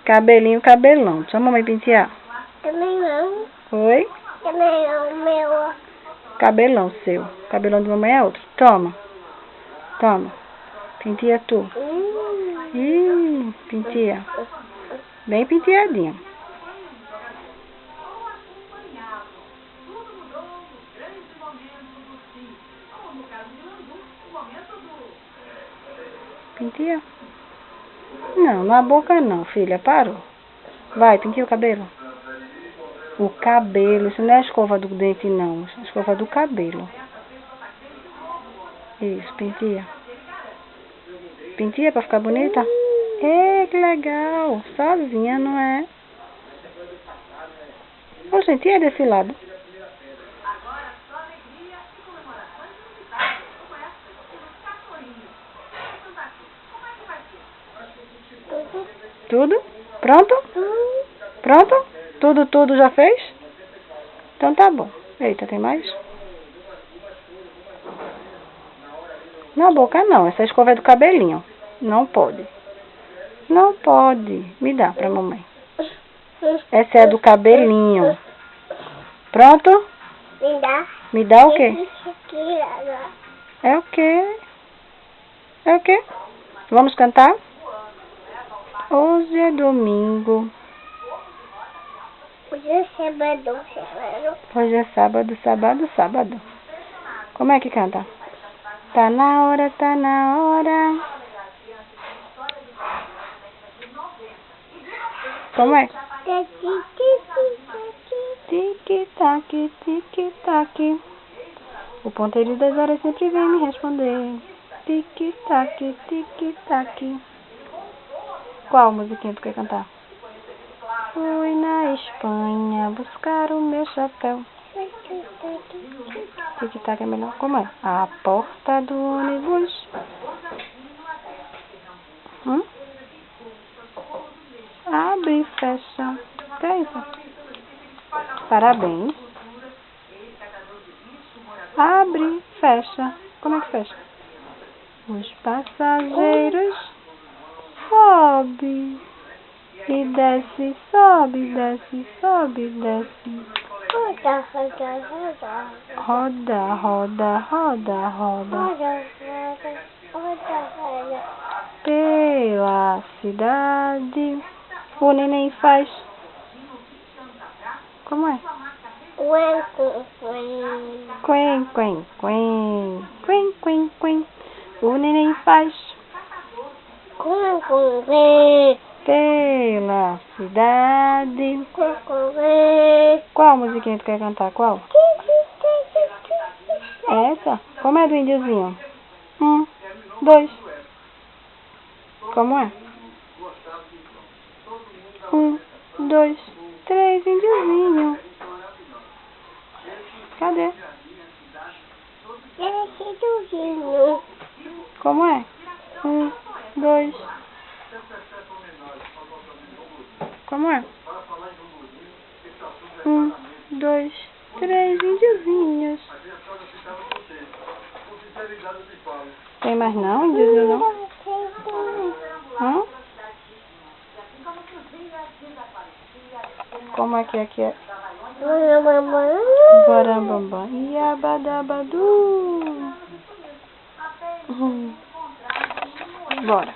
Cabelinho, cabelão. Deixa a mamãe pentear. Também não. Oi? Também não, meu. Cabelão seu. Cabelão de mamãe é outro. Toma. Toma. Penteia tu. Penteia. Bem penteadinho. Penteia. Não, na boca não, filha. Parou. Vai, penteia o cabelo. O cabelo. Isso não é a escova do dente, não. Isso é a escova do cabelo. Isso, penteia. Penteia pra ficar bonita? Que legal. Sozinha, não é? Ô, gente, é desse lado. Tudo? Pronto? Pronto? Tudo já fez? Então tá bom. Eita, tem mais? Na boca não, essa escova é do cabelinho. Não pode. Não pode. Me dá pra mamãe. Essa é do cabelinho. Pronto? Me dá. Me dá o quê? É o quê? É o quê? Vamos cantar? Hoje é domingo. Hoje é sábado, sábado. Hoje é sábado, sábado, sábado. Como é que canta? Tá na hora, tá na hora. Como é? Tic-tac, tic-tac. O ponteiro das horas sempre vem me responder. Tic-tac, tic-tac. Qual musiquinha tu quer cantar? Fui na Espanha buscar o meu chapéu. Tic-tac é melhor. Como é? A porta do ônibus. Abre e fecha. O que é isso? Parabéns. Abre, fecha. Como é que fecha? Os passageiros sobe e desce, sobe, desce, sobe, desce. Roda, roda, roda. Roda, roda, roda, roda. Roda, roda, roda. Pela cidade. O neném faz. Como é? Quen, quen. Quen, quen, quen. Quen, quen, quen. O neném faz. Quen, quen. Pela cidade. Quen, quen. Qual musiquinha tu quer cantar? Qual? Essa? Como é do índiozinho? 1, 2. Como é? 1, 2, 3, índiozinho. Cadê? Como é? 1, 2. Como é? 1, 2, 3 índiozinhos. Tem mais não, índiozinho não? Como é que aqui é? Barambambam. Iabadabadu. Bora.